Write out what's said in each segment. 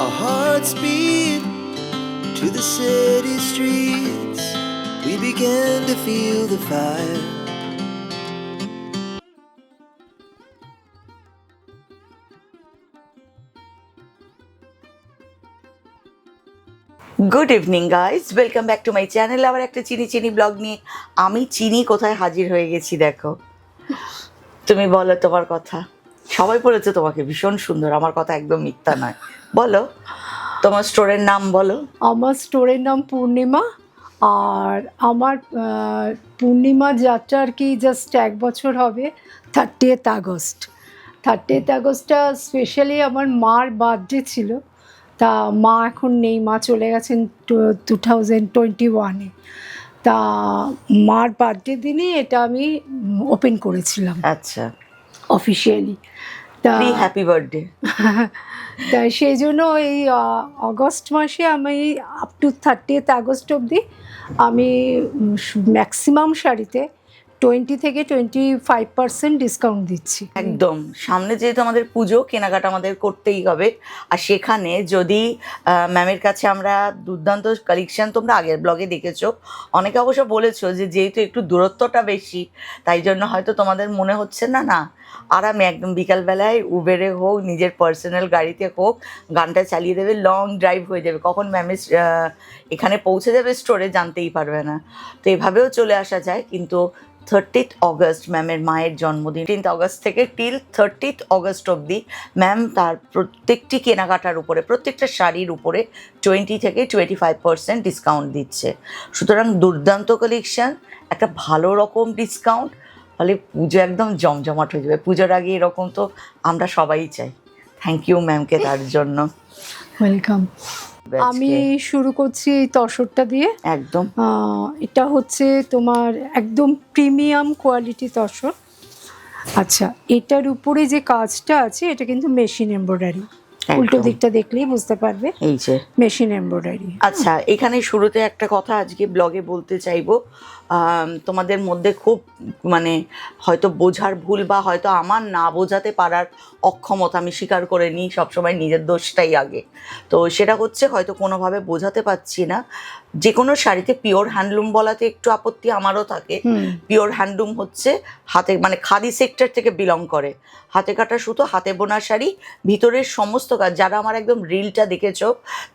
Our hearts beat to the city streets. We began to feel the fire. Good evening guys, welcome back to my channel. আবার একটা চিনি blog নিয়ে আমি চিনি কোথায় হাজির হয়ে গেছি দেখো। তুমি বলো তোমার কথা। সবাই বলেছে তোমাকে ভীষণ সুন্দর, আমার কথা একদম মিথ্যা নয়। বলো তোমার স্টোরের নাম বলো। আমার স্টোরের নাম পূর্ণিমা। আর আমার পূর্ণিমা যাত্রা আর কি জাস্ট 1 বছর হবে 30th আগস্ট। 30th আগস্টটা স্পেশালি আমার মার বার্থডে ছিল। তা মা এখন নেই, মা চলে গেছেন 2021-এ। তা মার বার্থডে দিনই এটা আমি ওপেন করেছিলাম আচ্ছা, অফিসিয়ালি। তা হ্যাপি বার্থডে। তাই সেই জন্য এই অগস্ট মাসে আমি আপ টু 30th আগস্ট অবধি আমি ম্যাক্সিমাম শাড়িতে 20-25% ডিসকাউন্ট দিচ্ছি। একদম সামনে যেহেতু আমাদের পুজো, কেনাকাটা আমাদের করতেই হবে। আর সেখানে যদি ম্যামের কাছে আমরা দুর্দান্ত কালেকশন, তোমরা আগের ব্লগে দেখেছো, অনেকে অবশ্য বলেছো যে যেহেতু একটু দূরত্বটা বেশি তাই জন্য হয়তো তোমাদের মনে হচ্ছে না আরামে একদম বিকালবেলায় উবেরে হোক, নিজের পার্সোনাল গাড়িতে হোক, গানটা চালিয়ে দেবে, লং ড্রাইভ হয়ে যাবে, কখন ম্যামের এখানে পৌঁছে যাবে স্টোরে জানতেই পারবে না। তো এভাবেও চলে আসা যায়। কিন্তু 30th অগস্ট ম্যামের মায়ের জন্মদিন, 10th অগস্ট থেকে টিল 30th অগস্ট অবধি ম্যাম তার প্রত্যেকটি কেনাকাটার উপরে, প্রত্যেকটা শাড়ির উপরে 20-25% ডিসকাউন্ট দিচ্ছে। সুতরাং দুর্দান্ত কালেকশন, একটা ভালো রকম ডিসকাউন্ট, ফলে পুজো একদম জমজমাট হয়ে যাবে। পুজোর আগে এরকম তো আমরা সবাই চাই। থ্যাংক ইউ ম্যামকে তার জন্য। ওয়েলকাম। আমি শুরু করছি এই তসরটা দিয়ে। একদম এটা হচ্ছে তোমার একদম প্রিমিয়াম কোয়ালিটি তসর। আচ্ছা, এটার উপরে যে কাজটা আছে এটা কিন্তু মেশিন এমব্রয়ডারি। উল্টো দিকটা দেখলেই বুঝতে পারবে এই যে মেশিন এমব্রয়ডারি। আচ্ছা, এখানে শুরুতে একটা কথা আজকে ব্লগে বলতে চাইবো। তোমাদের মধ্যে খুব মানে হয়তো বোঝার ভুল বা হয়তো আমার না বোঝাতে পারার অক্ষমতা, আমি স্বীকার করে নিই সবসময় নিজের দোষটাই আগে। তো সেটা হচ্ছে হয়তো কোনোভাবে বোঝাতে পারছি না। যে কোনো শাড়িতে পিওর হ্যান্ডলুম বলাতে একটু আপত্তি আমারও থাকে। পিওর হ্যান্ডলুম হচ্ছে হাতে মানে খাদি সেক্টর থেকে বিলং করে, হাতে কাটা সুতো, হাতে বোনা শাড়ি, ভিতরের সমস্ত কাজ। যারা আমার একদম রিলটা দেখেছো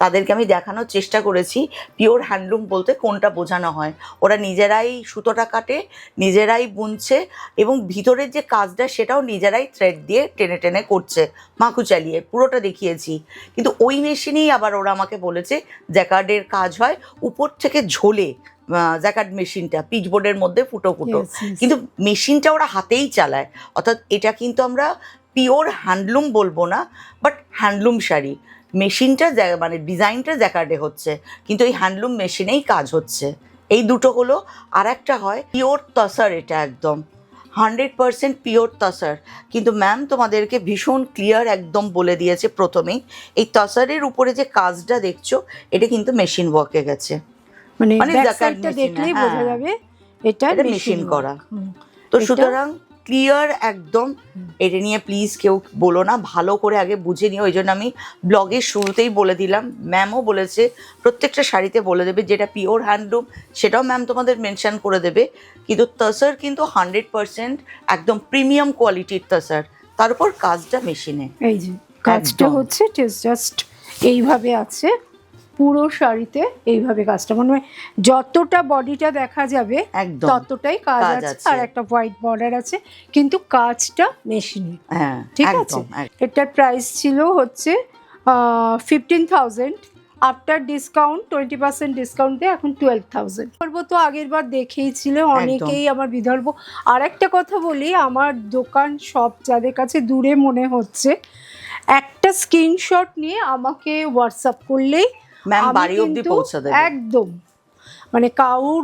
তাদেরকে আমি দেখানোর চেষ্টা করেছি পিওর হ্যান্ডলুম বলতে কোনটা বোঝানো হয়। ওরা নিজেরাই সুতোটা কাটে, নিজেরাই বুনছে, এবং ভিতরের যে কাজটা সেটাও নিজেরাই থ্রেড দিয়ে টেনে টেনে করছে, মাকু চালিয়ে পুরোটা দেখিয়েছি। কিন্তু ওই মেশিনেই আবার ওরা আমাকে বলেছে জ্যাকার্ডের কাজ হয়, উপর থেকে ঝোলে জ্যাকার্ড মেশিনটা পিচবোর্ডের মধ্যে ফুটো কিন্তু মেশিনটা ওরা হাতেই চালায়। অর্থাৎ এটা কিন্তু আমরা পিওর হ্যান্ডলুম বলবো না, বাট হ্যান্ডলুম শাড়ি। মেশিনটা মানে ডিজাইনটা জ্যাকার্ডে হচ্ছে, কিন্তু এই হ্যান্ডলুম মেশিনেই কাজ হচ্ছে। এই দুটো হলো। আর একটা হয় পিওর তসর, এটা একদম 100% পিওর তসর। কিন্তু ম্যাম তোমাদেরকে ভীষণ ক্লিয়ার একদম বলে দিয়েছে প্রথমেই, এই তসরের উপরে যে কাজটা দেখছো এটা কিন্তু মেশিন ওয়ার্কে গেছে, মানে ব্যাকসাইডটা দেখলেই বোঝা যাবে এটা মেশিন করা। তো সুতরাং ক্লিয়ার একদম। এটা নিয়ে প্লিজ কেউ বলো না, ভালো করে আগে বুঝে নিও। ওই জন্য আমি ব্লগের শুরুতেই বলে দিলাম, ম্যামও বলেছে প্রত্যেকটা শাড়িতে বলে দেবে যেটা পিওর হ্যান্ডলুম সেটাও ম্যাম তোমাদের মেনশন করে দেবে। কিন্তু তসর কিন্তু 100% একদম প্রিমিয়াম কোয়ালিটির তসর, তার উপর কাজটা মেশিনে। এই যে কাজটা হচ্ছে জাস্ট এইভাবে আছে পুরো শাড়িতে, এইভাবে কাজটা মনে হয় যতটা বডিটা দেখা যাবে ততটাই কাজ আছে। আর একটা হোয়াইট বর্ডার আছে, কিন্তু কাজটা মেশিনে। ঠিক আছে। এটার প্রাইস ছিল হচ্ছে 15,000। আফটার ডিসকাউন্ট 20% ডিসকাউন্ট দিয়ে এখন 12,000। বিদর্ভ তো আগের বার দেখেই ছিল অনেকেই আমার বিদর্ভ। আর একটা কথা বলি, আমার দোকান সব যাদের কাছে দূরে মনে হচ্ছে, একটা স্ক্রিনশট নিয়ে আমাকে হোয়াটসঅ্যাপ করলেই ম্যাম বাড়ি অবধি পৌঁছে দেবে একদম। মানে কাউর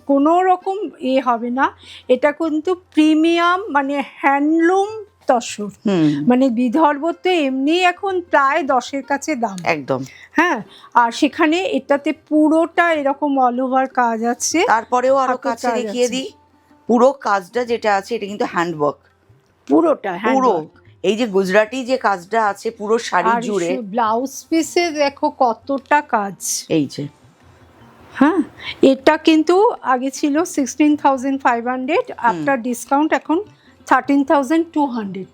কোনো রকম হবে না। এটা কিন্তু প্রিমিয়াম মানে হ্যান্ডলুম তসর। মানে বিদর্ভ তো এমনি এখন প্রায় 10-এর কাছে দাম একদম। হ্যাঁ, আর সেখানে এটাতে পুরোটা এরকম অল ওভার কাজ আছে। তারপরেও আরো কাছে দেখিয়ে দিই, পুরো কাজটা যেটা আছে এটা কিন্তু হ্যান্ডওয়ার্ক, পুরোটা পুরো। এই যে গুজরাটি যে কাজটা আছে পুরো শাড়ি জুড়ে, ব্লাউজ পিসে দেখো কতটা কাজ। এই যে হ্যাঁ, এটা কিন্তু আগে ছিল 16,500, আফটার ডিসকাউন্ট এখন 13,200।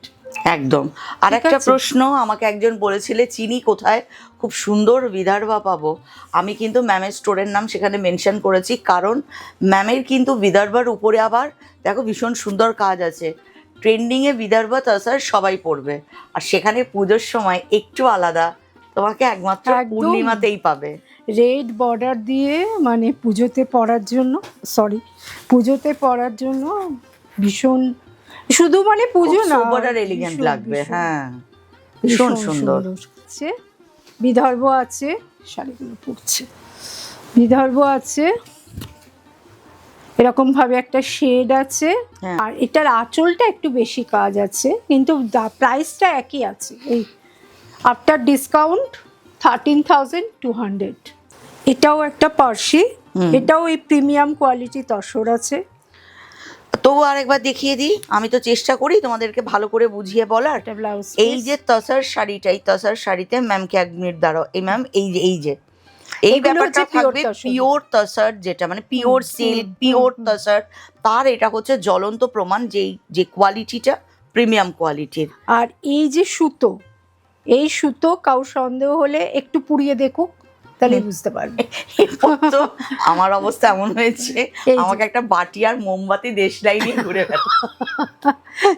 একদম। আর একটা প্রশ্ন আমাকে একজন বলেছিলে চিনি কোথায় খুব সুন্দর বিদর্ভা পাবো। আমি কিন্তু ম্যামের স্টোরের নাম সেখানে মেনশন করেছি, কারণ ম্যামের কিন্তু বিদর্ভার উপরে আবার দেখো ভীষণ সুন্দর কাজ আছে। ট্রেন্ডিংয়ে বিদর্ভা তসর সবাই পড়বে, আর সেখানে পুজোর সময় একটু আলাদা, তোমাকে একমাত্র পূর্ণিমাতেই পাবে। রেড বর্ডার দিয়ে, মানে পুজোতে পরার জন্য ভীষণ, শুধু মানে পুজো না, সুপার এলিগেন্ট লাগবে। হ্যাঁ, ভীষণ সুন্দর। বিদর্ভ আছে, শাড়িগুলো পরছে বিদর্ভ আছে, এরকম ভাবে একটা শেড আছে। আর এটার আঁচলটা একটু বেশি কাজ আছে, কিন্তু প্রাইসটা একই আছে। এই আফটার ডিসকাউন্ট 13,200। এটাও একটা পার্সি, এটাও এই প্রিমিয়াম কোয়ালিটি তসর আছে। তো আরেকবার দেখিয়ে দিই, আমি তো চেষ্টা করি তোমাদেরকে ভালো করে বুঝিয়ে বলার। এই যে তসর শাড়িটা, এই তসর শাড়িতে ম্যামকে 1 মিনিট দাঁড়াও। এই ম্যাম এই ব্যাপারটা থাকবে পিওর তসর, যেটা মানে পিওর সিল্ক, পিওর তসর, তার এটা হচ্ছে জ্বলন্ত প্রমাণ যে কোয়ালিটিটা প্রিমিয়াম কোয়ালিটির। আর এই যে সুতো কাউ সন্দেহ হলে একটু পুড়িয়ে দেখুক, তাহলে বুঝতে পারবে। আমার অবস্থা এমন হয়েছে, আমাকে একটা বাটি আর মোমবাতি দেশলাই নিয়ে ঘুরে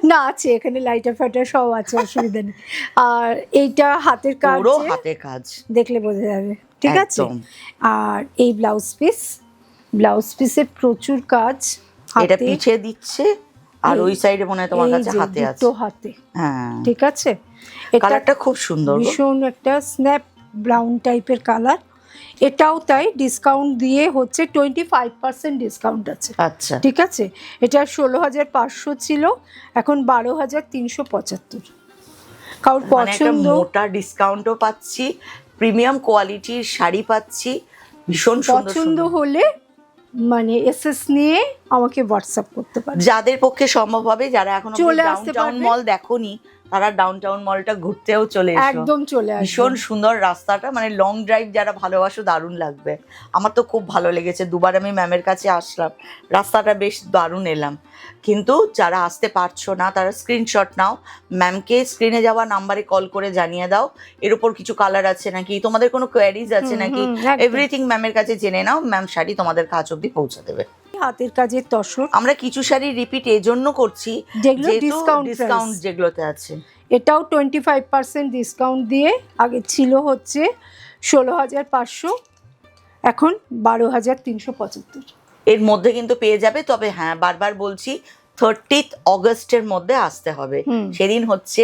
না, আছে এখানে লাইটার ফাইটার সব আছে, অসুবিধা নেই। আর এইটা হাতের কাজ, পুরো হাতের কাজ, দেখলে বোঝা যাবে। ঠিক আছে। আর এই ব্লাউজ পিসে প্রচুর কাজ, এটা পিছিয়ে দিচ্ছে, আর ওই সাইডে মনে হয় তোমার কাছে হাতে আছে, দুটো হাতে। হ্যাঁ, ঠিক আছে। কালারটা খুব সুন্দর, ভীষণ একটা স্ন্যাপ ব্রাউন টাইপের কালার। এটাও তাই, ডিসকাউন্ট দিয়ে হচ্ছে 25% ডিসকাউন্ট আছে। আচ্ছা, ঠিক আছে। এটা 16,500 ছিল, এখন 12,375। কারোর পছন্দ, মোটা ডিসকাউন্টও পাচ্ছি, প্রিমিয়াম কোয়ালিটির শাড়ি পাচ্ছি, ভীষণ পছন্দ হলে মানে এসএস নিয়ে আমাকে হোয়াটসঅ্যাপ করতে পারে, যাদের পক্ষে সম্ভব হবে। যারা এখনো ডাউনটাউন মল দেখোনি, তারা ডাউনটাউন মলটা ঘুরতেও চলে এসো, একদম চলে আসবে। ভীষণ সুন্দর রাস্তাটা, মানে লং ড্রাইভ যারা ভালোবাসো দারুণ লাগবে। আমার তো খুব ভালো লেগেছে, দুবার আমি ম্যামের কাছে আসলাম, রাস্তাটা বেশ দারুণ এলাম। কিন্তু যারা আসতে পারছো না তারা স্ক্রিনশট নাও, ম্যামকে স্ক্রিনে যাওয়া নাম্বারে কল করে জানিয়ে দাও এর উপর কিছু কালার আছে নাকি, তোমাদের কোনো কোয়ারিজ আছে নাকি, এভরিথিং ম্যামের কাছে জেনে নাও। ম্যাম শাড়ি তোমাদের কাছ অব্দি পৌঁছে দেবে। হাতের কাজের তসর আমরা কিছু শাড়ি রিপিট এজন্য করছি যেগুলো ডিসকাউন্ট যেগুলোতে আছে। এটাও 25% ডিসকাউন্ট দিয়ে আগে ছিল হচ্ছে 16,500, এখন 12,375। এর মধ্যে কিন্তু পেয়ে যাবে। তবে হ্যাঁ, বারবার বলছি 30 অগস্টের মধ্যে আসতে হবে। সেদিন হচ্ছে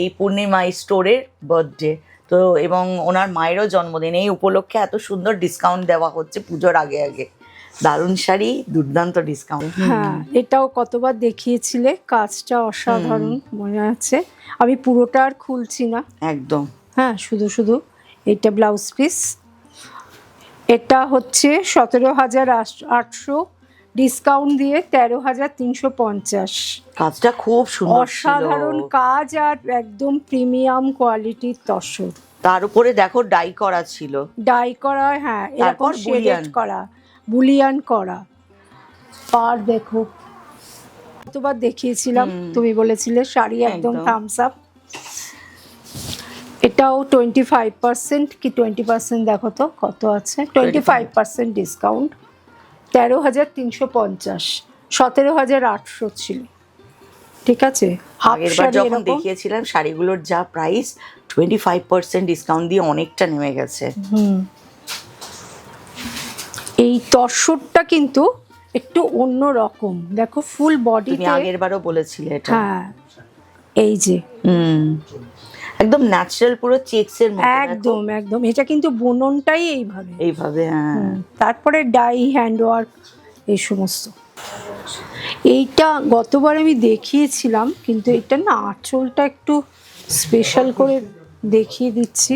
এই পূর্ণিমা স্টোরের বার্থডে, তো এবং ওনার মায়েরও জন্মদিন। এই উপলক্ষে এত সুন্দর ডিসকাউন্ট দেওয়া হচ্ছে পুজোর আগে আগে। দারুণ শাড়ি, দুর্দান্ত ডিসকাউন্ট। হ্যাঁ, এটাও কতবার দেখিয়েছিলে, কাজটা অসাধারণ মনে আছে। আমি পুরোটা আর খুলছি না, একদম। হ্যাঁ, শুধু এটা ব্লাউজ পিস। এটা হচ্ছে 17,800, ডিসকাউন্ট দিয়ে 13,350। কাজটা খুব সুন্দর, অসাধারণ কাজ, আর একদম প্রিমিয়াম কোয়ালিটির তসর। তার উপরে দেখো ডাই করা ছিল, ডাই করা, হ্যাঁ, এরকম শেডেড করা, বুলিয়ান করা। পার দেখো, কতবার দেখিয়েছিলাম, তুমি বলেছিলে শাড়ি একদম থামস আপ। এটাও 25% কি 20%, দেখো তো কত আছে, 25% ডিসকাউন্ট, 13,350, 17,800 ছিল। ঠিক আছে। আগেরবার যখন দেখিয়েছিলাম শাড়িগুলোর যা প্রাইস, 25% ডিসকাউন্ট দিয়ে অনেকটা নেমে গেছে। এই তসরটা কিন্তু একটু অন্য রকম, দেখো ফুল বডি। তুমি আগেরবারও বলেছিলে এটা। হ্যাঁ, এই যে একদম ন্যাচারাল, পুরো চেকসের মতো, একদম। এটা কিন্তু বুননটাই এইভাবে। হ্যাঁ, তারপরে ডাই, হ্যান্ড ওয়ার্ক, এই সমস্ত। এইটা গতবার আমি দেখিয়েছিলাম, কিন্তু এটা না আঁচলটা একটু স্পেশাল করে দেখিয়ে দিচ্ছি।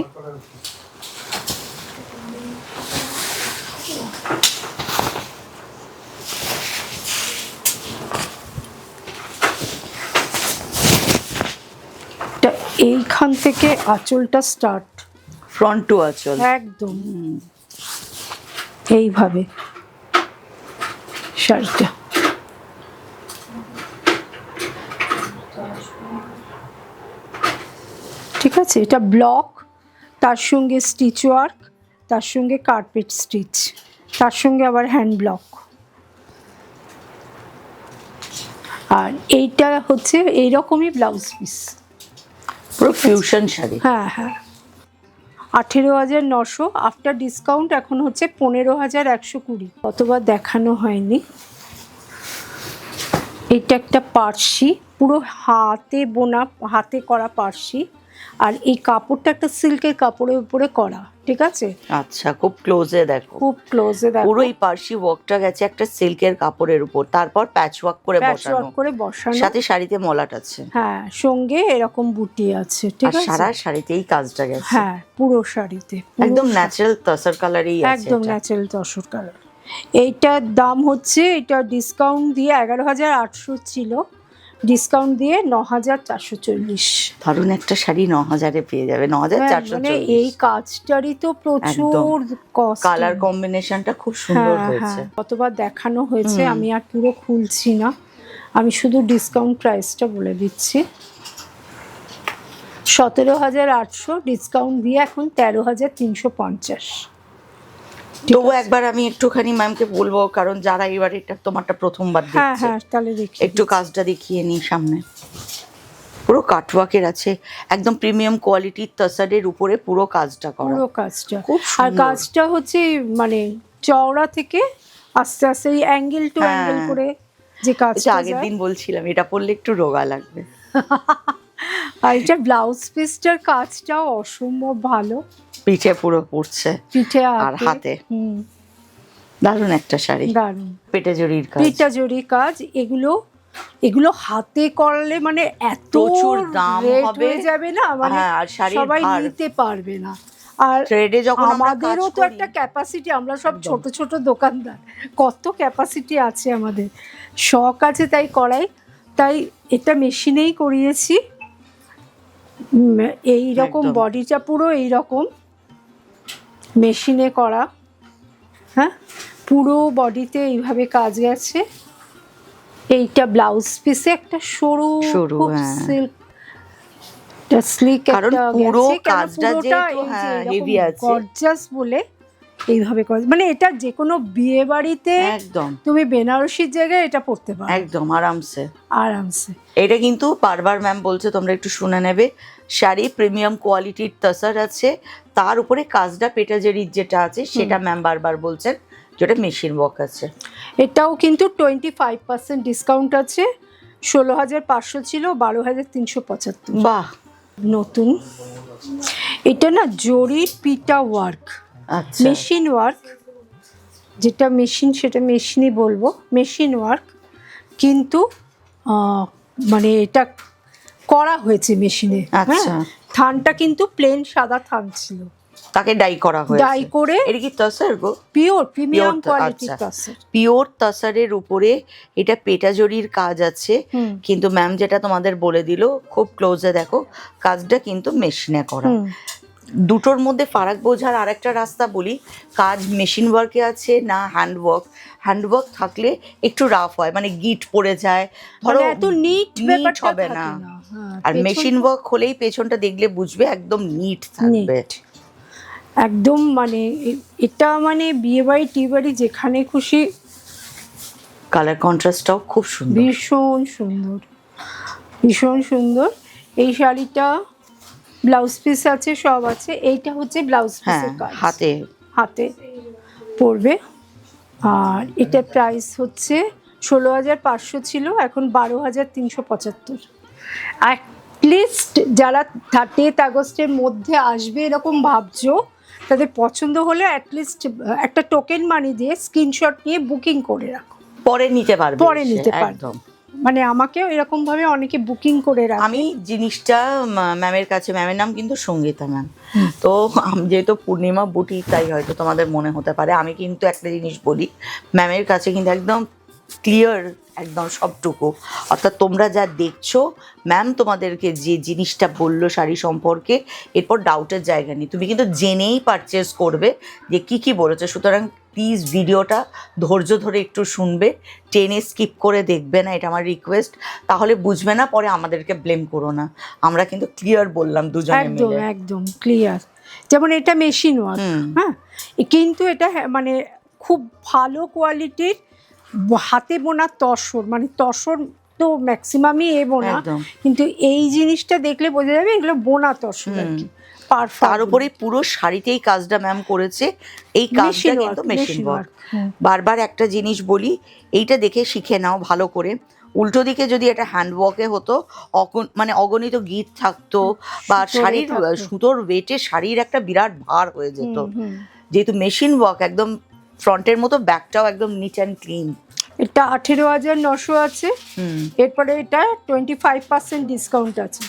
এইখান থেকে আঁচলটা স্টার্ট, ফ্রন্ট টু আঁচল একদম এইভাবে শাড়িটা। ঠিক আছে, এটা ব্লক, তার সঙ্গে স্টিচ ওয়ার্ক, তার সঙ্গে কার্পেট স্টিচ, তার সঙ্গে আবার হ্যান্ড ব্লক। আর এইটা হচ্ছে এইরকমই ব্লাউজ পিস, পুরো ফিউশন শাড়ি। হ্যাঁ হ্যাঁ, 18,900, আফটার ডিসকাউন্ট এখন হচ্ছে 15,120। কতবার দেখানো হয়নি। এটা একটা পার্সি, পুরো হাতে বোনা, হাতে করা পার্সি। আর এই কাপড়টা একটা সিল্কের কাপড়ের উপরে করা, ঠিক আছে? আচ্ছা, খুব ক্লোজে দেখো, খুব ক্লোজে দেখো, পুরো এই পার্সি ওয়ার্কটা গেছে একটা সিল্কের কাপড়ের উপর, তারপর প্যাচ ওয়ার্ক করে বসানো, সাথে শাড়িতে মলাট আছে, হ্যাঁ, সঙ্গে এরকম বুটি আছে, ঠিক আছে? সারা শাড়িতেই কাজটা গেছে, হ্যাঁ, পুরো শাড়িতে একদম ন্যাচারাল তসর কালারই আছে, একদম ন্যাচারাল তসর কালার। এইটার দাম হচ্ছে, এটা ডিসকাউন্ট দিয়ে 11,800 ছিল, ডিসকাউন্ট দিয়ে 9,440। ধরুন একটা শাড়ি 9,000-এ পেয়ে যাবে, 9,440। মানে এই কাজটারই তো প্রচুর কস্ট, কালার কম্বিনেশনটা খুব সুন্দর হয়েছে। কতবার দেখানো হয়েছে, আমি আর পুরো খুলছি না, আমি শুধু ডিসকাউন্ট প্রাইসটা বলে দিচ্ছি। 17,800, ডিসকাউন্ট দিয়ে এখন 13,350। তবু একবার আমি একটুখানি ম্যামকে বলবো, কারণ যারা এবার এটা তোমারটা প্রথমবার হ্যাঁ দেখছে, হ্যাঁ, তাহলে দেখি একটু কাজটা দেখিয়ে নিই সামনে। পুরো কাটওয়ার্কের আছে, একদম প্রিমিয়াম কোয়ালিটির তসরের উপরে পুরো কাজটা করা, পুরো কাজটা। খুব আর সুন্দর। কাজটা হচ্ছে মানে চওড়া থেকে আস্তে আস্তে অ্যাঙ্গেল টু অ্যাঙ্গেল করে যে কাজটা আগের দিন বলছিলাম এটা পরলে একটু রোগা লাগবে। আর এটা ব্লাউজ পিসটার কাজটাও অসম্ভব ভালো, পিঠে পুরো পড়ছে, পিঠে আর হাতে। দারুণ একটা শাড়ি, দারুণ পেটে জড়ির কাজ, পিঠা জড়ি কাজ। এগুলো হাতে করলে মানে এত প্রচুর দাম হবে, হয়ে যাবে না, মানে আর শাড়ির সবাই ভার নিতে পারবে না। আর থ্রেডে যখন আমাদেরও তো একটা ক্যাপাসিটি, আমরা সব ছোট ছোট দোকানদার, কত ক্যাপাসিটি আছে আমাদের, শখ আছে তাই করাই। তাই এটা মেশিনেই করিয়েছি, এই রকম বডিটা পুরো এই রকম মেশিনে করা, হ্যাঁ, পুরো বডিতে এইভাবে কাজ গেছে। এইটা ব্লাউজ পিসে একটা সরু সিল্ক, স্লিক একটা পুরো গেছে, কাজটা যেহেতু হেভি আছে, গর্জাস বলে এইভাবে করে, মানে এটা যে কোনো বিয়ে বাড়িতে একদম তুমি বেনারসির জায়গায় এটা পরতে পারো একদম আরামসে। এটা কিন্তু বারবার ম্যাম বলছে, তোমরা একটু শুনে নেবে, শাড়ি প্রিমিয়াম কোয়ালিটির তসর আছে, তার উপরে কাজটা পেটাজেরির যেটা আছে সেটা ম্যাম বারবার বলছেন যেটা মেশিন ওয়ার্ক আছে। এটাও কিন্তু 25% ডিসকাউন্ট আছে, 16,500 ছিল, 12,375। বাহ, নতুন। এটা না জরির পিটা ওয়ার্ক, মেশিন ওয়ার্ক, যেটা মেশিন সেটা মেশিনই বলবো, মেশিন ওয়ার্ক, কিন্তু মানে এটা করা হয়েছে মেশিনে। আচ্ছা, থানটা কিন্তু প্লেন সাদা থান ছিল, তাকে ডাই করা হয়েছে, ডাই করে। এটা কি তসর গো? পিওর প্রিমিয়াম কোয়ালিটির তসর, পিওর তসরের উপরে এটা পেটাজরির কাজ আছে, কিন্তু ম্যাম যেটা তোমাদের বলে দিল, খুব ক্লোজে দেখো কাজটা কিন্তু মেশিনে করা। দুটোর মধ্যে ফারাক বোঝার আরেকটা রাস্তা বলি, কাজ মেশিন ওয়ার্কে আছে না হ্যান্ড ওয়ার্ক থাকলে একটু রাফ হয়, মানে গিট পড়ে যায়, ধরো এত নিট হবে না। আর মেশিন ওয়ার্ক হলেই পেছনটা দেখলে বুঝবে একদম নিট থাকবে, একদম। মানে এটা মানে বিয়ে বাড়ি টি বাড়ি যেখানে খুশি, কালার কন্ট্রাস্টটাও খুব সুন্দর, ভীষণ সুন্দর, ভীষণ সুন্দর। এই শাড়িটা ব্লাউজ পিস আছে, সব আছে। এইটা হচ্ছে ব্লাউজ পিসের কাজ, হাতে পড়বে। আর এটা প্রাইস হচ্ছে 16,500 ছিল, এখন 12,375। অ্যাটলিস্ট যারা 30 আগস্টের মধ্যে আসবে এরকম ভাবছো, তাদের পছন্দ হলে অ্যাটলিস্ট একটা টোকেন মানি দিয়ে স্ক্রিনশট নিয়ে বুকিং করে রাখো, পরে নিতে পারবে, একদম। মানে আমাকেও এরকম ভাবে অনেকে বুকিং করে রাখে। আমি জিনিসটা ম্যামের কাছে, ম্যামের নাম কিন্তু সঙ্গীতা ম্যাম, তো যেহেতু পূর্ণিমা বুটি তাই হয়তো তোমাদের মনে হতে পারে, আমি কিন্তু একটা জিনিস বলি, ম্যামের কাছে কিন্তু একদম ক্লিয়ার একদম সবটুকু। অর্থাৎ তোমরা যা দেখছো, ম্যাম তোমাদেরকে যে জিনিসটা বললো শাড়ি সম্পর্কে, এরপর ডাউটের জায়গা নেই, তুমি কিন্তু জেনেই পারচেস করবে যে কী কী বলেছে। সুতরাং প্লিজ ভিডিওটা ধৈর্য ধরে একটু শুনবে, টেনে স্কিপ করে দেখবে না, এটা আমার রিকোয়েস্ট। তাহলে বুঝবে না, পরে আমাদেরকে ব্লেম করো না। আমরা কিন্তু ক্লিয়ার বললাম দুজনে একদম মিলে। একদম ক্লিয়ার। যেমন এটা মেশিন ওয়ার্ক, হ্যাঁ, কিন্তু এটা মানে খুব ভালো কোয়ালিটির হাতে বোনা তসর, মানে তসর তো ম্যাক্সিমামই বোনা, কিন্তু এই জিনিসটা দেখলে বোঝা যাবে এগুলো বোনা তসর আর কি। তার উপরে পুরো শাড়িতেই কাজটা ম্যাম করেছে, এই কাজটা কিন্তু মেশিন ওয়ার্ক। বারবার একটা জিনিস বলি, এইটা দেখে শিখে নাও ভালো করে। উল্টো দিকে যদি এটা হ্যান্ড ওয়ার্কে হতো, মানে অগণিত গিট থাকতো, বা শাড়ির সুতোর ওয়েটে শাড়ির একটা বিরাট ভার হয়ে যেত। যেহেতু মেশিন ওয়ার্ক, একদম ফ্রন্টের মতো ব্যাকটাও একদম নিট অ্যান্ড ক্লিন। এটা 18,900 আছে। এরপরে এটা 25% ডিসকাউন্ট আছে,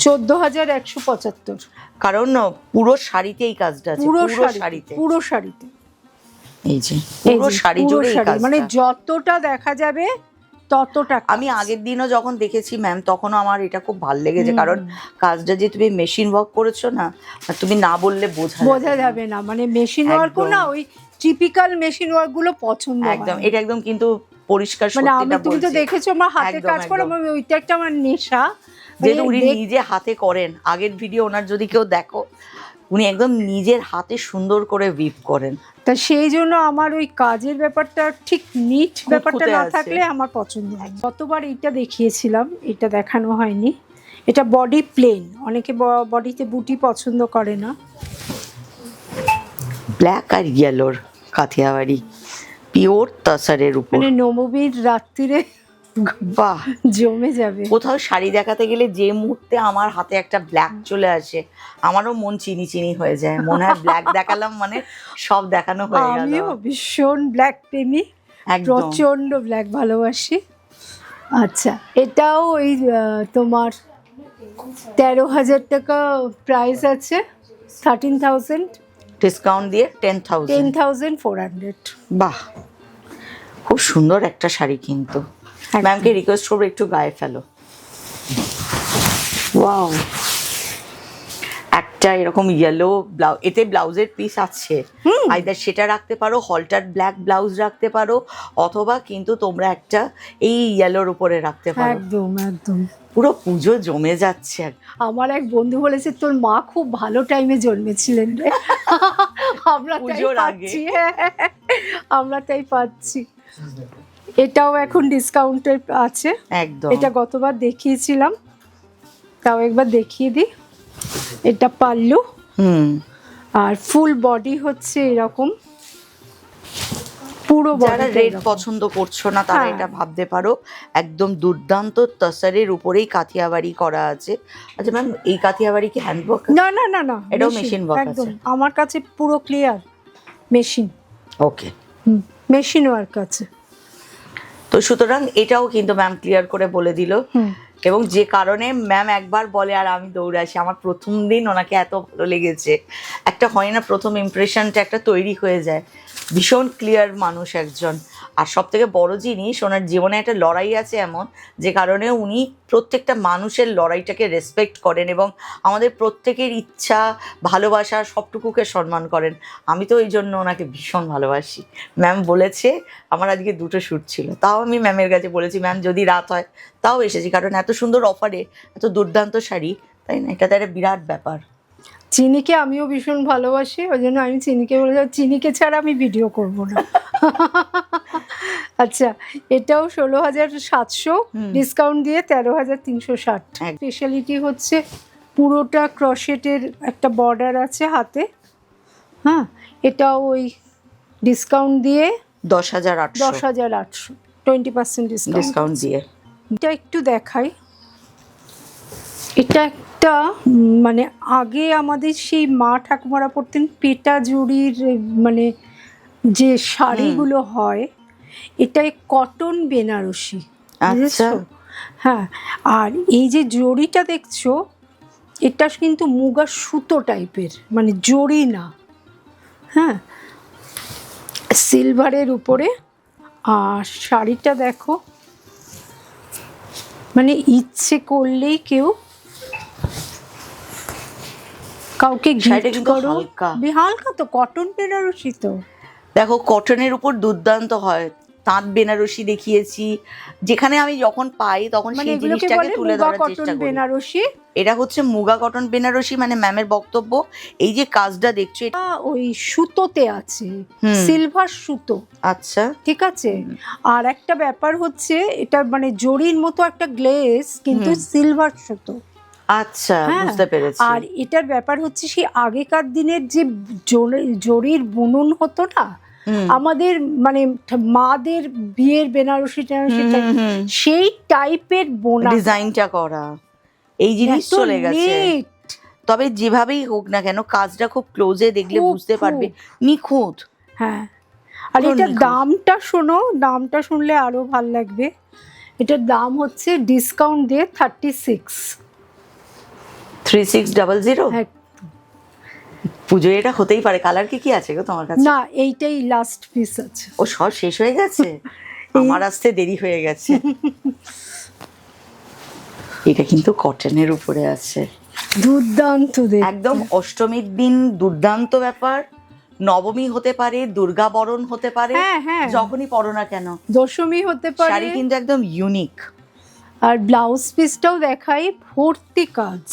14,175। কারণ পুরো শাড়িতে এই কাজটা আছে, পুরো শাড়িতে এই যে পুরো শাড়ি জুড়ে এই কাজটা, মানে যতটা দেখা যাবে ততটা। আমি আগের দিনও যখন দেখেছি ম্যাম, তখনও আমার এটা খুব ভালো লেগেছে, কারণ কাজটা যে তুমি মেশিন ওয়ার্ক করেছো না, তুমি না বললে বোঝা যাবে না। মানে মেশিন ওয়ার্কও না, ওই টিপিক্যাল মেশিন ওয়ার্ক গুলো পছন্দ একদম। এটা একদম কিন্তু পরিষ্কার, মানে আমি, তুমি তো দেখেছো আমার হাতে কাজ করে, ওইটা একটা আমার নেশা। যেহেতু উনি নিজে হাতে করেন, আগের ভিডিও ওনার যদি কেউ দেখো, উনি একদম নিজের হাতে সুন্দর করে উইভ করেন। তা সেই জন্য আমার ওই কাজের ব্যাপারটা ঠিক নিট ব্যাপারটা না থাকলে আমার পছন্দ হয়। গতবার এইটা দেখিয়েছিলাম, এটা দেখানো হয়নি। এটা বডি প্লেন, অনেকে বডিতে বুটি পছন্দ করে না। ব্ল্যাক আর ইয়েলোর কাথিয়াবাড়ি, পিওর তসরের উপর, মানে নবমীর রাত্রিরে বাহ জমে যাবে। কোথাও শাড়ি দেখাতে গেলে যে মুহূর্তে আমার হাতে একটা ব্ল্যাক চলে আসে, আমারও মন চিনি চিনি হয়ে যায়, মনে হয় ব্ল্যাক দেখালাম মানে সব দেখানো হয়ে গেল। আমিও ভীষণ ব্ল্যাক প্রেমী, প্রচন্ড ব্ল্যাক ভালোবাসি। আচ্ছা, এটাও ওই তোমার 13,000 টাকা প্রাইস আছে, 13,000, ডিসকাউন্ট দিয়ে 10,400। বাহ, খুব সুন্দর একটা শাড়ি। কিন্তু ম্যামকে রিকোয়েস্ট করবো একটু গায়ে ফেলো। ওয়াও, একটা এরকম ইয়েলো ব্লাউজ, এতে ব্লাউজের পিস আছে, আইদার সেটা রাখতে পারো, হলটার ব্ল্যাক ব্লাউজ রাখতে পারো, অথবা কিন্তু তোমরা একটা এই ইয়েলোর উপরে রাখতে পারো। একদম একদম পুরো পুজো জমে যাচ্ছে। আমার এক বন্ধু বলেছে তোর মা খুব ভালো টাইমে জন্মেছিলেন রে। আমরা পুজোর আগে, আমরা তাই পাচ্ছি। এটাও এখন ডিসকাউন্টে আছে একদম। এটা গতবার দেখিয়েছিলাম, তাও একবার দেখিয়ে দিই। এটা পাল্লু, আর ফুল বডি হচ্ছে এরকম, পুরো যারা রেড পছন্দ করছো না তারা এটা ভাবতে পারো, একদম দুর্দান্ত তসরের উপরেই কাথিয়াবাড়ি করা আছে। আচ্ছা ম্যাম, এই কাথিয়াবাড়ি কি হ্যান্ড ওয়ার্ক? না না না না, এটাও মেশিন ওয়ার্ক আছে। আমার কাছে পুরো ক্লিয়ার মেশিন। ওকে, মেশিন ওয়ার্ক আছে। তো সুতরাং এটাও কিন্তু ম্যাম ক্লিয়ার করে বলে দিল, এবং যে কারণে ম্যাম একবার বলে আর আমি দৌড়ে আসি। আমার প্রথম দিন ওনাকে এত ভালো লেগেছে, একটা হয় না প্রথম ইমপ্রেশনটা একটা তৈরি হয়ে যায়। ভীষণ ক্লিয়ার মানুষ একজন। আর সব থেকে বড় জিনিস, ওনার জীবনে একটা লড়াই আছে এমন, যে কারণে উনি প্রত্যেকটা মানুষের লড়াইটাকে রেসপেক্ট করেন এবং আমাদের প্রত্যেকের ইচ্ছা ভালোবাসা সবটুকুকে সম্মান করেন। আমি তো এই জন্য ওনাকে ভীষণ ভালোবাসি। ম্যাম বলেছে আমার আজকে 2টো শ্যুট ছিল, তাও আমি ম্যামের কাছে বলেছি ম্যাম যদি রাত হয় তাও এসেছি, কারণ এত সুন্দর অফারে এত দুর্দান্ত শাড়ি, তাই না? এটা তো একটা বিরাট ব্যাপার। চিনিকে আমিও ভীষণ ভালোবাসি, ওই জন্য আমি চিনিকে বলে চিনিকে ছাড়া আমি ভিডিও করব না। আচ্ছা, এটাও 16,700, ডিসকাউন্ট দিয়ে 13,360। স্পেশালিটি হচ্ছে পুরোটা ক্রশেটের একটা বর্ডার আছে হাতে। হ্যাঁ, এটাও ওই ডিসকাউন্ট দিয়ে 10,800, 20% ডিসকাউন্ট দিয়ে। এটা একটু দেখাই। এটা একটা মানে আগে আমাদের সেই মা ঠাকুমারা পরতেন পেটা জুড়ির, মানে যে শাড়িগুলো হয়, এটাই কটন বেনারসি। আচ্ছা, হ্যাঁ, আর এই যে জড়িটা দেখছো, এটা কিন্তু মুগা সুতো টাইপের, মানে জড়ি না। হ্যাঁ, সিলভারের উপরে আর শাড়িটা দেখো, মানে ইচ্ছে করলেই কেউ কাউকে শাড়িটা গিফট কিন্তু করো। হালকা। হালকা তো, কটন বেনারসি তো। দেখো কটনের উপর দুর্দান্ত হয়, তাঁত বেনারসি দেখিয়েছি, যেখানে আমি যখন পাই তখন মানে সেই এগুলোকে জিনিসটাকে বলে তুলে মুগা ধরার কটন চেষ্টা করি। বেনারসি। এটা হচ্ছে মুগা কটন বেনারসি, মানে ম্যামের বক্তব্য এই যে কাজটা দেখছো এটা ওই সুতোতে আছে, হুম। সিলভার সুতো, আচ্ছা ঠিক আছে। আর একটা ব্যাপার হচ্ছে এটা মানে জরির মতো একটা গ্লেজ, কিন্তু সিলভার সুতো। আচ্ছা, হ্যাঁ, বুঝতে পেরেছি। আর এটার ব্যাপার হচ্ছে সেই আগেকার দিনের যে জরির বুনন হতো না আমাদের, মানে মাদের বিয়ের বেনারসি টেনারসি সেই টাইপের বোনা, ডিজাইনটা করা, এই জিনিস এত চলে গেছে। neat। তবে যেভাবেই হোক না কেন কাজটা খুব ক্লোজে দেখলে খুব, বুঝতে পারবে খুব। নিখুঁত। হ্যাঁ, আর পুরো এটার নিখুঁত। দামটা শোনো, দামটা শুনলে আরো ভাল লাগবে। এটার দাম হচ্ছে ডিসকাউন্ট দিয়ে 36। 3600। পুজো এটা হতেই পারে। কালার কি আছে গো তোমার কাছে? না, এইটাই লাস্ট পিস আছে। ও সব শেষ হয়ে গেছে? আমার আসতে দেরি হয়ে গেছে। এটা কিন্তু কটনের উপরে আছে, দুর্দান্ত দেখতে। একদম অষ্টমীর দিন দুর্দান্ত ব্যাপার। নবমী হতে পারে, দুর্গা বরণ হতে পারে, হ্যাঁ, হ্যাঁ। যখনই পড়ো না কেন দশমী হতে পারে। শাড়ি কিন্তু একদম ইউনিক। আর ব্লাউজ পিসটাও দেখাই, ভর্তি কাজ।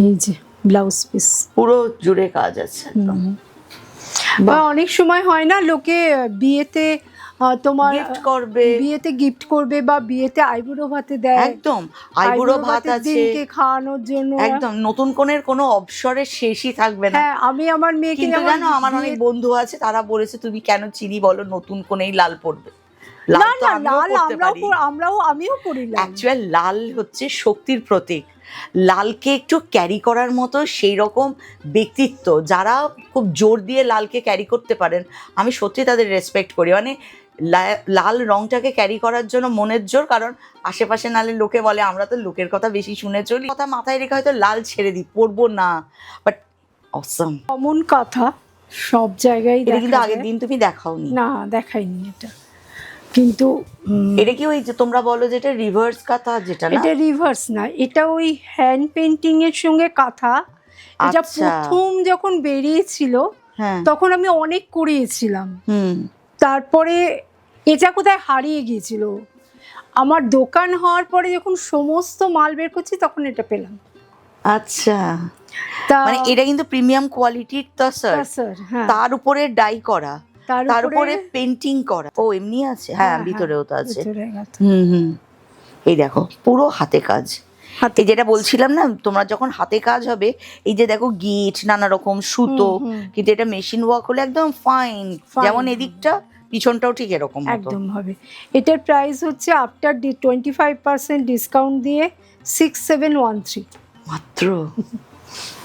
এই যে ব্লাউজ পিস পুরো জুড়ে কাজ আছে একদম। বা অনেক সময় হয় না লোকে বিয়েতে তোমার গিফট করবে, বিয়েতে গিফট করবে বা বিয়েতে আইবুড়ো ভাতে দেয়। একদম আইবুড়ো ভাত আছে দিনকে খাওয়ানোর জন্য। একদম নতুন কোণের কোনো অবসরের শেষই থাকবে না। হ্যাঁ, আমি আমার মেয়েকে কিন্তু জানো আমার অনেক বন্ধু আছে তারা বলেছে তুমি কেন চিনি বলো, নতুন কোণেই লাল পরবে। না লাল তো না, আমিও লাল পরতে পারি। আমিও পরি লাল। অ্যাকচুয়াল লাল হচ্ছে শক্তির প্রতীক। লালকে একটু ক্যারি করার মতো সেই রকম ব্যক্তিত্ব যারা খুব জোর দিয়ে লালকে ক্যারি করতে পারেন, আমি সত্যি তাদের রেসপেক্ট করি। মানে লাল রংটাকে ক্যারি করার জন্য মনের জোর, কারণ আশেপাশে নালে লোকে বলে আমরা তো লোকের কথা বেশি শুনে চলি, কথা মাথায় রেখে হয়তো লাল ছেড়ে দিই, পরবো না, বাট অসম। কমন কথা সব জায়গায় এটা কিন্তু দেখা আগের যায়। দিন তুমি দেখাওনি। না, দেখাইনি এটা। কিন্তু এটা কি ওই যে তোমরা বলো যেটা রিভার্স কাঁথা, যেটা না? এটা রিভার্স না, এটা ওই হ্যান্ড পেন্টিং এর সঙ্গে কাঁথা। এটা আচ্ছা। প্রথম যখন বেরিয়েছিল হ্যাঁ, তখন আমি অনেক করিয়েছিলাম। হুম, তারপরে এটা কোথায় হারিয়ে গিয়েছিল, আমার দোকান হওয়ার পরে যখন সমস্ত মাল বের করছি তখন এটা পেলাম। আচ্ছা। তা মানে এটা কিন্তু প্রিমিয়াম কোয়ালিটির তসর, স্যার, হ্যাঁ, তার উপরে ডাই করা, তার উপরে পেন্টিং করা। ও এমনি আছে? হ্যাঁ, ভিতরেও তো আছে। হুম। এই দেখো পুরো হাতে কাজ। এই যেটা বলছিলাম না, তোমরা যখন হাতে কাজ হবে এই যে দেখো গিট নানা রকম সুতো, কিন্তু এটা মেশিন ওয়ার্ক হলে একদম ফাইন। যেমন এদিকটা পিছনটাও ঠিক এরকম একদম হবে। এটার প্রাইস হচ্ছে আফটার 25% ডিসকাউন্ট দিয়ে 6713 মাত্র।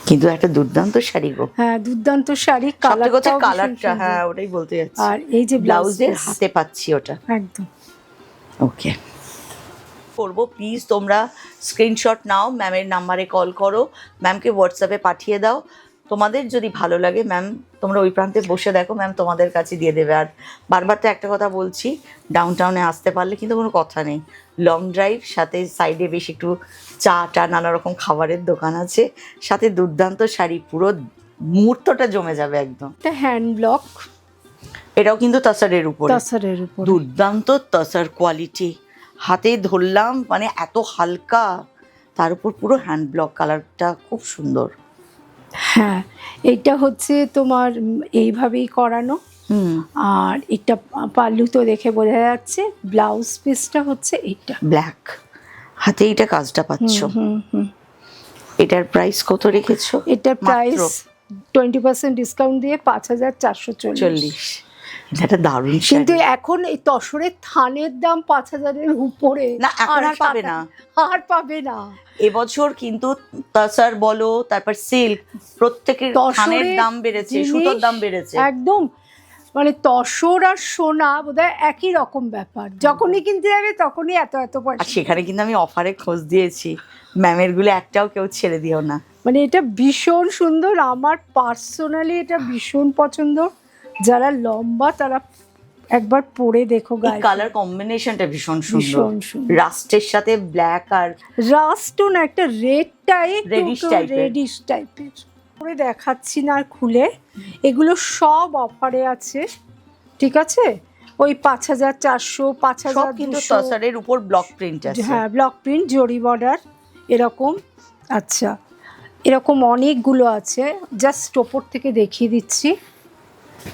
কিন্তু একটা দুর্দান্ত শাড়ি গো। হ্যাঁ, দুর্দান্ত শাড়ি। কালারটা, হ্যাঁ ওটাই বলতে যাচ্ছি। আর এই যে ব্লাউজের হাতে পাচ্ছি ওটা একদম। ওকে করবো, প্লিজ তোমরা স্ক্রিনশট নাও, ম্যামের নাম্বারে কল করো, ম্যামকে হোয়াটসঅ্যাপে পাঠিয়ে দাও। তোমাদের যদি ভালো লাগে ম্যাম তোমরা ওই প্রান্তে বসে দেখো, ম্যাম তোমাদের কাছে দিয়ে দেবে। আর বারবার তো একটা কথা বলছি, ডাউন টাউনে আসতে পারলে কিন্তু কোনো কথা নেই, লং ড্রাইভ, সাথে সাইডে বেশ একটু চা টা নানা রকম খাবারের দোকান আছে, সাথে দুর্দান্ত শাড়ি, পুরো মুহূর্তটা জমে যাবে একদম। এটা হ্যান্ড ব্লক, এটাও কিন্তু তসরের উপরে, তসরের উপর, দুর্দান্ত তসর কোয়ালিটি। হাতে ধরলাম মানে এত হালকা, তার উপর পুরো হ্যান্ড ব্লক, কালারটা খুব সুন্দর। হ্যাঁ, এটা হচ্ছে তোমার এইভাবেই করানো। আর এটা পাল্লু তো দেখে বোঝা যাচ্ছে। ব্লাউজ পিসটা হচ্ছে এইটা ব্ল্যাক, হাতে এইটা কাজটা পাচ্ছ। এটার প্রাইস কত রেখেছো? এটার প্রাইস 20% ডিসকাউন্ট দিয়ে 5440। এটা দারুণ। কিন্তু এখন এই তসরের থানের দাম 5000-এর উপরে। না, এখন আর পাবে না, আর পাবে না। এবছর কিন্তু তসর বলো, তারপর সিল্ক, প্রত্যেকের থানের দাম বেড়েছে, সুতোর দাম বেড়েছে একদম। মানে তসর আর সোনা বোধহয় একই রকম ব্যাপার, যখনই কিনতে যাবে তখনই এত এত পয়সা। আর সেখানে কিন্তু আমি অফারে খোঁজ দিয়েছি, ম্যামের গুলো একটাও কেউ ছেড়ে দিও না। মানে এটা ভীষণ সুন্দর, আমার পার্সোনালি এটা ভীষণ পছন্দ। যারা লম্বা তারা একবার পরে দেখো গায়ে। কালার কম্বিনেশনটা ভীষণ সুন্দর, ভীষণ সুন্দর। রাস্টের সাথে ব্ল্যাক আর রাস্টও না, একটা রেড টাইপ, রেডিশ টাইপের। পরে দেখাচ্ছি না আর খুলে, এগুলো সব অফারে আছে, ঠিক আছে? ওই 5400, 5200 কিন্তু তসরের উপর ব্লক প্রিন্ট আছে। হ্যাঁ, ব্লক প্রিন্ট, জরি বর্ডার এরকম। আচ্ছা, এরকম অনেকগুলো আছে, জাস্ট ওপর থেকে দেখিয়ে দিচ্ছি।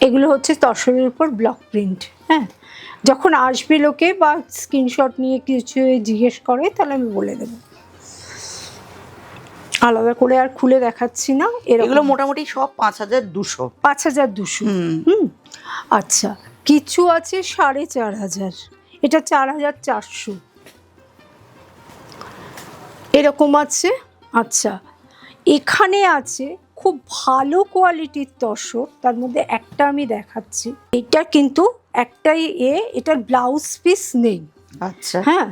এগুলো হচ্ছে তসরের উপর ব্লক প্রিন্ট। হ্যাঁ, যখন আসবে লোকে বা স্ক্রিনশট নিয়ে কিছু জিজ্ঞেস করে তাহলে আমি বলে দেবো, আলাদা করে আর খুলে দেখাচ্ছি না। এগুলো মোটামুটি সব 5200। 5200। আচ্ছা, কিছু আছে 4500, এটা 4400 এরকম আছে। আচ্ছা, এখানে আছে খুব ভালো কোয়ালিটির তসর, তার মধ্যে একটা আমি দেখাচ্ছি। এটা কিন্তু একটাই এটার ব্লাউজ পিস নেই। আচ্ছা, হ্যাঁ,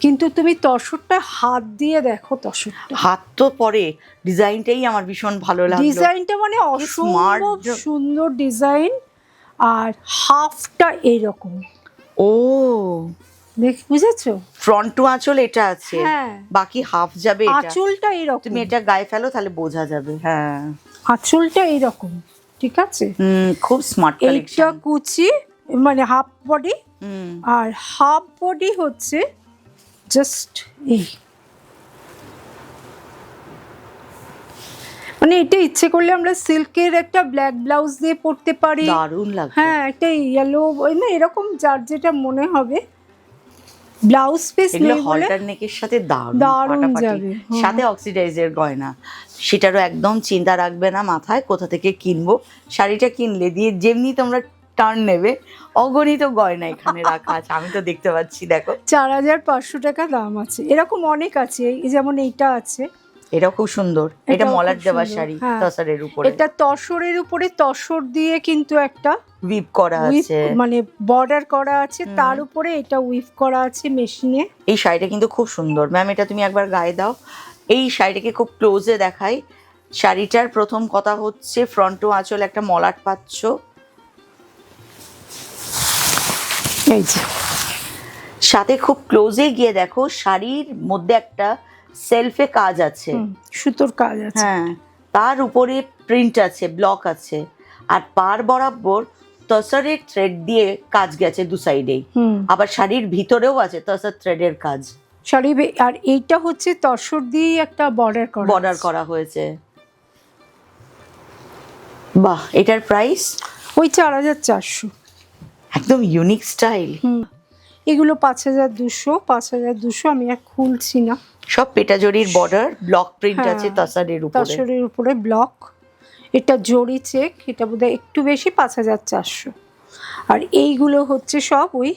কিন্তু তুমি তসরটা হাত দিয়ে দেখো, তসরটা হাত তো পরে ডিজাইনটাই আমার ভীষণ ভালো লাগলো। ডিজাইনটা মানে অসম্ভব সুন্দর ডিজাইন, আর হাফটা এইরকম। ও, দেখ, বুঝেছো? ফ্রন্ট টু আঁচল এটা আছে, হ্যাঁ, বাকি হাফ যাবে এটা। আঁচলটা এইরকম, তুমি এটা গায়ে ফেলো তাহলে বোঝা যাবে। হ্যাঁ, আঁচলটা এইরকম, ঠিক আছে? খুব স্মার্ট এইটা কালেকশন। কুচি, মানে হাফ বডি, আর হাফ বডি হচ্ছে জাস্ট এই, মানে এটা ইচ্ছে করলে আমরা সিল্কের একটা ব্ল্যাক ব্লাউজ দিয়ে পরতে পারি, দারুণ লাগবে। হ্যাঁ, একটা ইয়েলো, না এরকম যার যেটা মনে হবে। ব্লাউজ পিস নেই বলে হলটার নেকের সাথে দারুণ ফাটাফাটি। যাবে। সাথে অক্সিডাইজের গয়না, সেটারও একদম চিন্তা রাখবে না মাথায় কোথা থেকে কিনবো। শাড়িটা কিনলে দিয়ে যেমনি তোমরা টার্ন নেবে, অগণিত গয়না এখানে রাখা আছে, আমি তো দেখতে পাচ্ছি। দেখো, 4500 টাকা দাম আছে, এরকম অনেক আছে। এই যেমন এইটা আছে, এটাও খুব সুন্দর। এটা এটাও মলাট খুব দেওয়া সুন্দর, শাড়ি, হ্যাঁ। তসরের উপরে। এটা তসরের উপরে তসর দিয়ে কিন্তু একটা উইভ করা আছে, মানে বর্ডার করা আছে, তার উপরে এটা উইভ করা আছে মেশিনে। এই শাড়িটা কিন্তু খুব সুন্দর। ম্যাম, এটা তুমি একবার গায়ে দাও। এই শাড়িটাকে খুব ক্লোজে দেখাই। শাড়িটার প্রথম কথা হচ্ছে ফ্রন্ট টু আঁচল একটা মলাট পাচ্ছ, এই যে সাথে খুব ক্লোজে গিয়ে দেখো শাড়ির মধ্যে একটা সেলফে কাজ আছে, সুতোর কাজ আছে, হ্যাঁ, তার উপরে প্রিন্ট আছে, ব্লক আছে, আর পার বরাবর তসরের থ্রেড দিয়ে কাজ গেছে দু সাইডেই। আবার শাড়ির ভিতরেও আছে তসর থ্রেডের কাজ শাড়ি। আর এইটা হচ্ছে তসর দিয়ে একটা বর্ডার করা হয়েছে। বাহ, এটার প্রাইস ওই 4400, একদম ইউনিক স্টাইল। এগুলো 5200 আমি আর খুলছি না। সব পেটাজরির বর্ডার, ব্লক প্রিন্ট আছে তসরের উপরে ব্লক। এটা জরি চেক, এটা বোধহয় একটু বেশি, 5400। আর এইগুলো হচ্ছে সব ওই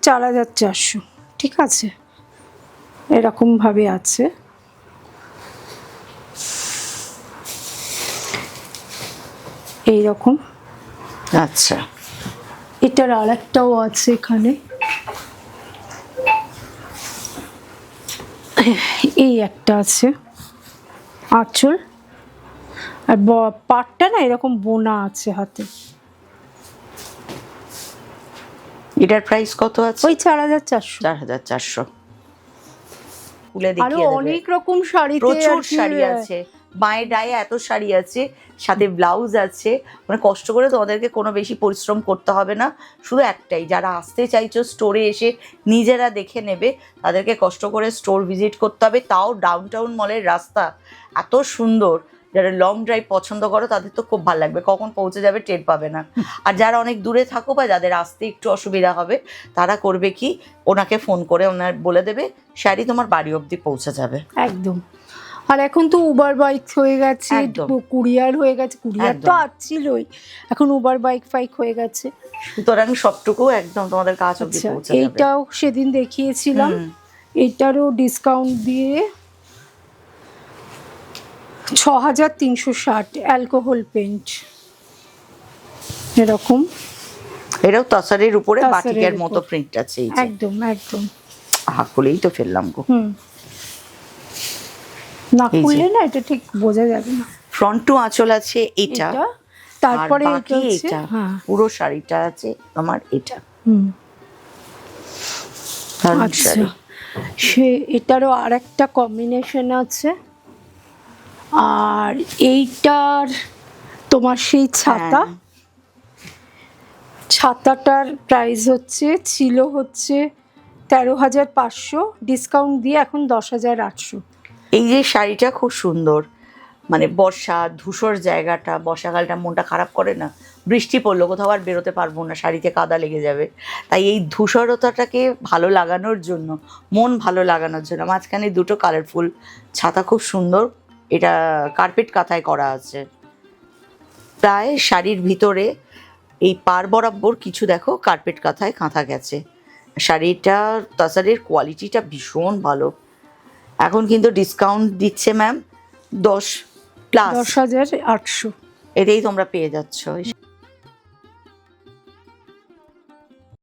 4400, ঠিক আছে? এরকম ভাবে আছে। এইরকম। আচ্ছা, এটার আর একটাও আছে এখানে, এই একটা আছে আঁচল, আর পাটটা না এরকম বোনা আছে হাতে। এটার প্রাইস কত আছে? ওই 4400। 4400। খুলে আরো দেখিয়ে দেবে। অনেক রকম শাড়ি, প্রচুর শাড়ি আছে, মায়ের ডায়ে এত শাড়ি আছে, সাথে ব্লাউজ আছে। মানে কষ্ট করে তোমাদেরকে কোনো বেশি পরিশ্রম করতে হবে না। শুধু একটাই, যারা আসতে চাইছো স্টোরে এসে নিজেরা দেখে নেবে, তাদেরকে কষ্ট করে স্টোর ভিজিট করতে হবে। তাও ডাউনটাউন মলের রাস্তা এত সুন্দর, যারা লং ড্রাইভ পছন্দ করো তাদের তো খুব ভালো লাগবে, কখন পৌঁছে যাবে টের পাবে না। আর যারা অনেক দূরে থাকো বা যাদের আসতে একটু অসুবিধা হবে, তারা করবে কি, ওনাকে ফোন করে ওনার বলে দেবে, শাড়ি তোমার বাড়ি অবধি পৌঁছে যাবে। একদম। আর এখন তো উবার বাইক হয়ে গেছে, কুরিয়ার হয়ে গেছে, কুরিয়ার তো আসছিলই, এখন উবার বাইক হয়ে গেছে, সুতরাং সবটুকু একদম তোমাদের কাছ অবধি পৌঁছে যাবে। এইটাও সেদিন দেখিয়েছিলাম, এটারও ডিসকাউন্ট দিয়ে 6360, অ্যালকোহল পেইন্ট এরকম। এটাও তসরের উপরে বাটিকের মতো প্রিন্ট আছে। একদম একদম। খুলেই তো ফেললাম গো। না খুললে না এটা ঠিক বোঝা যাবে না। ফ্রন্ট টু আঁচল আছে এটা, তারপরে আর বাকি এটা পুরো শাড়িটা আছে আমার এটা। আচ্ছা, সে এটারও আর একটা কম্বিনেশন আছে। আর এইটার তোমার সেই ছাতা, ছাতাটার প্রাইস ছিল 13,500, ডিসকাউন্ট দিয়ে এখন 10,800। এই যে শাড়িটা খুব সুন্দর, মানে বর্ষা ধূসর জায়গাটা, বর্ষাকালটা মনটা খারাপ করে না, বৃষ্টি পড়লো কোথাও আর বেরোতে পারবো না, শাড়িতে কাদা লেগে যাবে, তাই এই ধূসরতাটাকে ভালো লাগানোর জন্য, মন ভালো লাগানোর জন্য মাঝখানে দুটো কালারফুল ছাতা খুব সুন্দর। এটা কার্পেট কাঁথায় করা আছে, প্রায় শাড়ির ভিতরে এই পার বরাবর কিছু দেখো কার্পেট কাঁথায় কাঁথা গেছে। শাড়িটা তাছাড়ের কোয়ালিটিটা ভীষণ ভালো। এখন কিন্তু ডিসকাউন্ট দিচ্ছে ম্যাম 10+, 10,800, এটাই তোমরা পেয়ে যাচ্ছ।